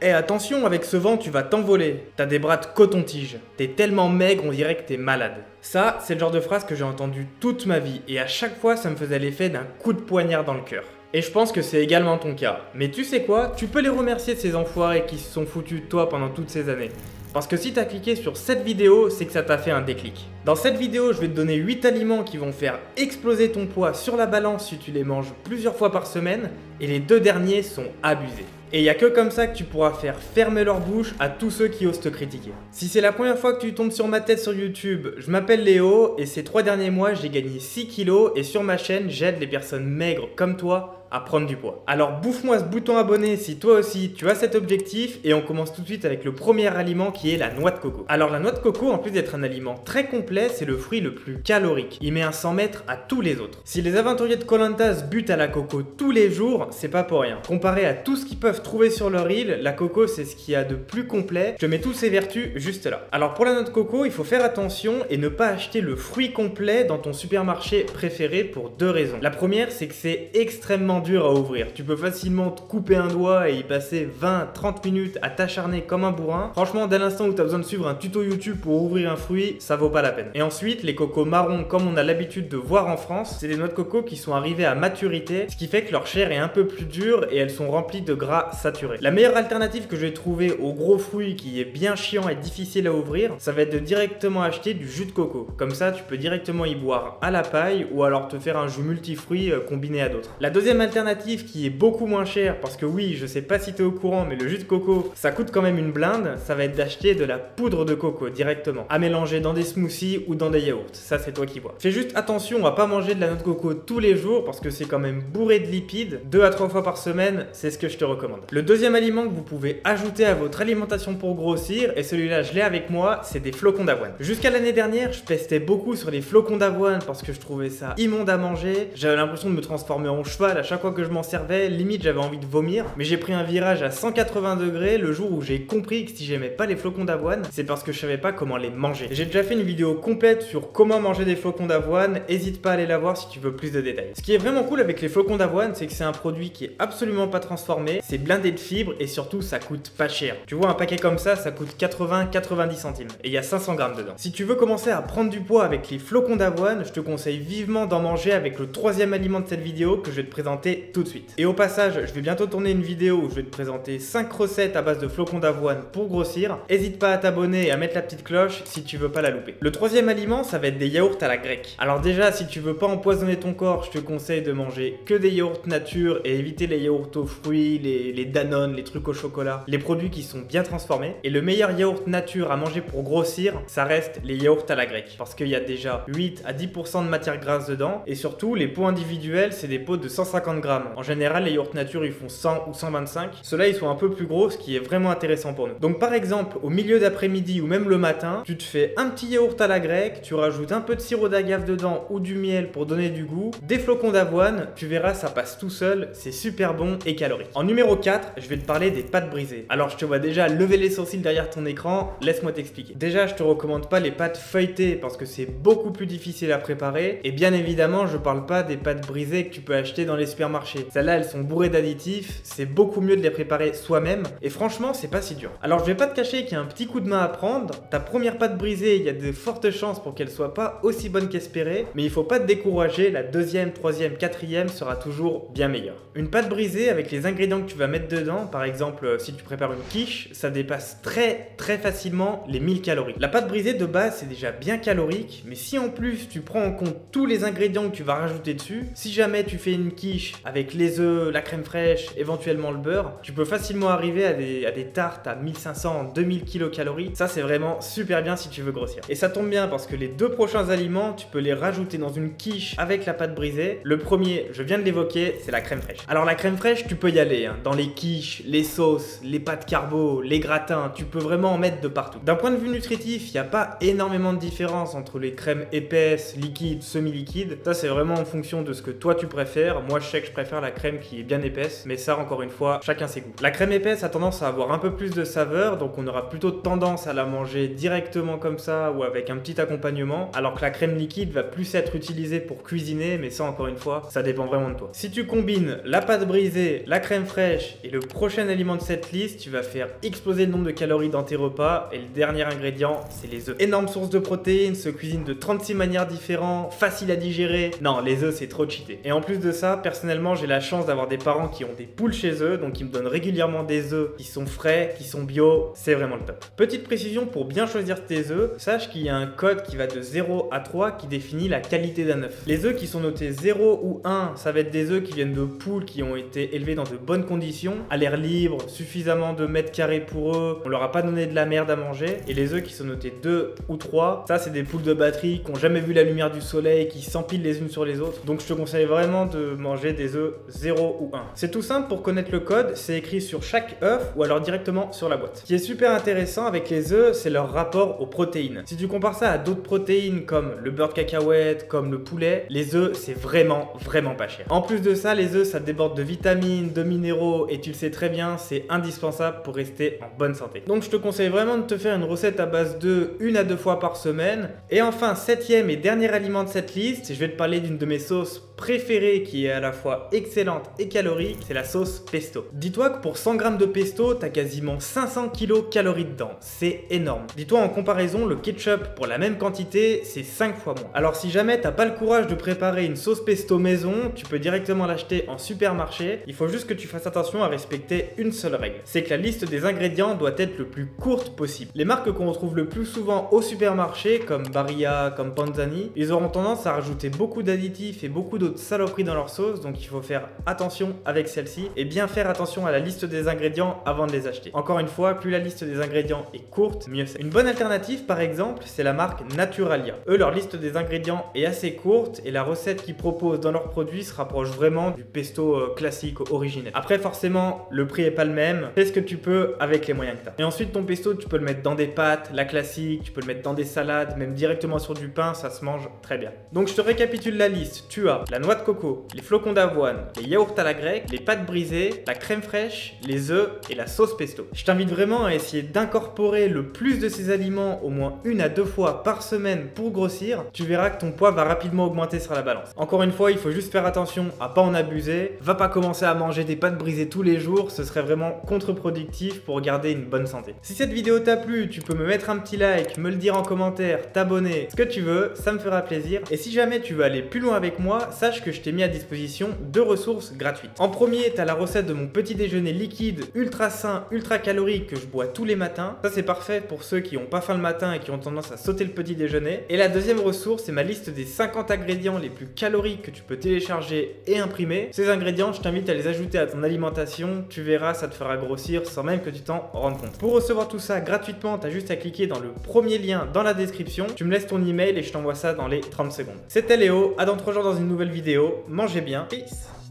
Eh attention, avec ce vent tu vas t'envoler, t'as des bras de coton-tige, t'es tellement maigre on dirait que t'es malade. Ça, c'est le genre de phrase que j'ai entendu toute ma vie et à chaque fois ça me faisait l'effet d'un coup de poignard dans le cœur. Et je pense que c'est également ton cas. Mais tu sais quoi, tu peux les remercier de ces enfoirés qui se sont foutus de toi pendant toutes ces années. Parce que si t'as cliqué sur cette vidéo, c'est que ça t'a fait un déclic. Dans cette vidéo, je vais te donner 8 aliments qui vont faire exploser ton poids sur la balance si tu les manges plusieurs fois par semaine, et les 2 derniers sont abusés. Et il n'y a que comme ça que tu pourras faire fermer leur bouche à tous ceux qui osent te critiquer. Si c'est la première fois que tu tombes sur ma tête sur YouTube, je m'appelle Léo et ces 3 derniers mois j'ai gagné 6 kilos et sur ma chaîne j'aide les personnes maigres comme toi à prendre du poids. Alors bouffe-moi ce bouton abonné si toi aussi tu as cet objectif et on commence tout de suite avec le premier aliment qui est la noix de coco. Alors la noix de coco, en plus d'être un aliment très complet, c'est le fruit le plus calorique. Il met un 100 mètres à tous les autres. Si les aventuriers de Koh Lanta se butent à la coco tous les jours, c'est pas pour rien. Comparé à tout ce qu'ils peuvent trouver sur leur île, la coco c'est ce qu'il y a de plus complet. Je te mets toutes ses vertus juste là. Alors pour la noix de coco, il faut faire attention et ne pas acheter le fruit complet dans ton supermarché préféré pour 2 raisons. La première, c'est que c'est extrêmement dur à ouvrir. Tu peux facilement te couper un doigt et y passer 20-30 minutes à t'acharner comme un bourrin. Franchement, dès l'instant où tu as besoin de suivre un tuto YouTube pour ouvrir un fruit, ça vaut pas la peine. Et ensuite, les cocos marrons, comme on a l'habitude de voir en France, c'est des noix de coco qui sont arrivées à maturité, ce qui fait que leur chair est un peu plus dure et elles sont remplies de gras saturés. La meilleure alternative que j'ai trouvée au gros fruit qui est bien chiant et difficile à ouvrir, ça va être de directement acheter du jus de coco. Comme ça, tu peux directement y boire à la paille ou alors te faire un jus multifruits combiné à d'autres. La deuxième alternative qui est beaucoup moins chère, parce que oui, je sais pas si tu es au courant, mais le jus de coco, ça coûte quand même une blinde, ça va être d'acheter de la poudre de coco directement, à mélanger dans des smoothies ou dans des yaourts. Ça, c'est toi qui vois. Fais juste attention à pas manger de la noix de coco tous les jours, parce que c'est quand même bourré de lipides. 2 à 3 fois par semaine, c'est ce que je te recommande. Le deuxième aliment que vous pouvez ajouter à votre alimentation pour grossir, et celui-là, je l'ai avec moi, c'est des flocons d'avoine. Jusqu'à l'année dernière, je pestais beaucoup sur les flocons d'avoine parce que je trouvais ça immonde à manger. J'avais l'impression de me transformer en cheval à chaque fois que je m'en servais, limite j'avais envie de vomir, mais j'ai pris un virage à 180 degrés le jour où j'ai compris que si j'aimais pas les flocons d'avoine, c'est parce que je savais pas comment les manger. J'ai déjà fait une vidéo complète sur comment manger des flocons d'avoine, hésite pas à aller la voir si tu veux plus de détails. Ce qui est vraiment cool avec les flocons d'avoine, c'est que c'est un produit qui est absolument pas transformé, c'est blindé de fibres et surtout ça coûte pas cher. Tu vois, un paquet comme ça coûte 80-90 centimes et il y a 500 grammes dedans. Si tu veux commencer à prendre du poids avec les flocons d'avoine, je te conseille vivement d'en manger avec le 3e aliment de cette vidéo que je vais te présenter tout de suite. Et au passage, je vais bientôt tourner une vidéo où je vais te présenter 5 recettes à base de flocons d'avoine pour grossir. N'hésite pas à t'abonner et à mettre la petite cloche si tu veux pas la louper. Le 3e aliment, ça va être des yaourts à la grecque. Alors déjà, si tu veux pas empoisonner ton corps, je te conseille de manger que des yaourts nature et éviter les yaourts aux fruits, les Danone, les trucs au chocolat, les produits qui sont bien transformés. Et le meilleur yaourt nature à manger pour grossir, ça reste les yaourts à la grecque. Parce qu'il y a déjà 8 à 10% de matière grasse dedans. Et surtout, les pots individuels, c'est des pots de 150 grammes. En général, les yaourts nature, ils font 100 ou 125. Ceux-là, ils sont un peu plus gros, ce qui est vraiment intéressant pour nous. Donc par exemple, au milieu d'après-midi ou même le matin, tu te fais un petit yaourt à la grecque, tu rajoutes un peu de sirop d'agave dedans ou du miel pour donner du goût, des flocons d'avoine, tu verras, ça passe tout seul, c'est super bon et calorique. En numéro 4, je vais te parler des pâtes brisées. Alors je te vois déjà lever les sourcils derrière ton écran, laisse-moi t'expliquer. Déjà, je te recommande pas les pâtes feuilletées parce que c'est beaucoup plus difficile à préparer et bien évidemment, je parle pas des pâtes brisées que tu peux acheter dans les supermarchés. Celles-là, elles sont bourrées d'additifs, c'est beaucoup mieux de les préparer soi-même et franchement, c'est pas si dur. Alors je vais pas te cacher qu'il y a un petit coup de main à prendre. Ta première pâte brisée, il y a de fortes chances pour qu'elle soit pas aussi bonne qu'espérée, mais il faut pas te décourager, la 2e, 3e, 4e sera toujours bien meilleure. Une pâte brisée avec les ingrédients que tu vas mettre dedans, par exemple si tu prépares une quiche, ça dépasse très facilement les 1000 calories. La pâte brisée de base c'est déjà bien calorique, mais si en plus tu prends en compte tous les ingrédients que tu vas rajouter dessus, si jamais tu fais une quiche avec les œufs, la crème fraîche, éventuellement le beurre, tu peux facilement arriver à des tartes à 1500-2000 kilocalories. Ça c'est vraiment super bien si tu veux grossir. Et ça tombe bien parce que les 2 prochains aliments, tu peux les rajouter dans une quiche avec la pâte brisée. Le premier, je viens de l'évoquer, c'est la crème fraîche. Alors la crème fraîche, tu peux y aller, hein, dans les quiches, les sauces, les pâtes carbo, les gratins, tu peux vraiment en mettre de partout. D'un point de vue nutritif, il n'y a pas énormément de différence entre les crèmes épaisses, liquides, semi-liquides. Ça c'est vraiment en fonction de ce que toi tu préfères. Moi je sais que je préfère la crème qui est bien épaisse, mais ça encore une fois, chacun ses goûts. La crème épaisse a tendance à avoir un peu plus de saveur, donc on aura plutôt tendance à la manger directement comme ça ou avec un petit accompagnement, alors que la crème liquide va plus être utilisée pour cuisiner, mais ça encore une fois, ça dépend vraiment de toi. Si tu combines la pâte brisée, la crème fraîche et le prochain aliment de cette liste, tu vas faire exploser le nombre de calories dans tes repas, et le dernier ingrédient, c'est les œufs. Énorme source de protéines, se cuisine de 36 manières différentes, facile à digérer. Non, les œufs c'est trop cheaté. Et en plus de ça, personnellement j'ai la chance d'avoir des parents qui ont des poules chez eux, donc ils me donnent régulièrement des œufs qui sont frais, qui sont bio, c'est vraiment le top. Petite précision pour bien choisir tes œufs, sache qu'il y a un code qui va de 0 à 3 qui définit la qualité d'un œuf. Les œufs qui sont notés 0 ou 1, ça va être des œufs qui viennent de poules qui ont été élevées dans de bonnes conditions, à l'air libre, suffisamment de mètres carrés pour eux, on leur a pas donné de la merde à manger. Et les œufs qui sont notés 2 ou 3, ça c'est des poules de batterie qui n'ont jamais vu la lumière du soleil, qui s'empilent les unes sur les autres. Donc je te conseille vraiment de manger des œufs 0 ou 1. C'est tout simple pour connaître le code, c'est écrit sur chaque œuf ou alors directement sur la boîte. Ce qui est super intéressant avec les œufs, c'est leur rapport aux protéines. Si tu compares ça à d'autres protéines comme le beurre de cacahuète, comme le poulet, les œufs c'est vraiment pas cher. En plus de ça, les œufs ça déborde de vitamines, de minéraux et tu le sais très bien, c'est indispensable pour rester en bonne santé. Donc je te conseille vraiment de te faire une recette à base d'œufs 1 à 2 fois par semaine. Et enfin, 7e et dernier aliment de cette liste, je vais te parler d'une de mes sauces préférée qui est à la fois excellente et calorique, c'est la sauce pesto. Dis-toi que pour 100 g de pesto, t'as quasiment 500 kcal dedans. C'est énorme. Dis-toi en comparaison, le ketchup pour la même quantité, c'est 5 fois moins. Alors si jamais t'as pas le courage de préparer une sauce pesto maison, tu peux directement l'acheter en supermarché. Il faut juste que tu fasses attention à respecter une seule règle. C'est que la liste des ingrédients doit être le plus courte possible. Les marques qu'on retrouve le plus souvent au supermarché, comme Barilla, comme Panzani, ils auront tendance à rajouter beaucoup d'additifs et beaucoup d'autres saloperies dans leur sauce, donc il faut faire attention avec celle-ci et bien faire attention à la liste des ingrédients avant de les acheter. Encore une fois, plus la liste des ingrédients est courte, mieux c'est. Une bonne alternative par exemple, c'est la marque Naturalia. Eux, leur liste des ingrédients est assez courte et la recette qu'ils proposent dans leurs produits se rapproche vraiment du pesto classique originel. Après forcément, le prix est pas le même, fais ce que tu peux avec les moyens que tu as. Et ensuite ton pesto, tu peux le mettre dans des pâtes, la classique, tu peux le mettre dans des salades, même directement sur du pain, ça se mange très bien. Donc je te récapitule la liste, tu as la noix de coco, les flocons d'avoine, les yaourts à la grecque, les pâtes brisées, la crème fraîche, les œufs et la sauce pesto. Je t'invite vraiment à essayer d'incorporer le plus de ces aliments au moins 1 à 2 fois par semaine pour grossir. Tu verras que ton poids va rapidement augmenter sur la balance. Encore une fois, il faut juste faire attention à pas en abuser. Va pas commencer à manger des pâtes brisées tous les jours, ce serait vraiment contre-productif pour garder une bonne santé. Si cette vidéo t'a plu, tu peux me mettre un petit like, me le dire en commentaire, t'abonner, ce que tu veux, ça me fera plaisir. Et si jamais tu veux aller plus loin avec moi, sache que je t'ai mis à disposition 2 ressources gratuites. En premier, tu as la recette de mon petit déjeuner liquide, ultra sain, ultra calorique que je bois tous les matins. Ça c'est parfait pour ceux qui n'ont pas faim le matin et qui ont tendance à sauter le petit déjeuner. Et la deuxième ressource, c'est ma liste des 50 ingrédients les plus caloriques que tu peux télécharger et imprimer. Ces ingrédients, je t'invite à les ajouter à ton alimentation. Tu verras, ça te fera grossir sans même que tu t'en rendes compte. Pour recevoir tout ça gratuitement, tu as juste à cliquer dans le premier lien dans la description. Tu me laisses ton email et je t'envoie ça dans les 30 secondes. C'était Léo, à dans 3 jours dans une nouvelle vidéo. Mangez bien, peace.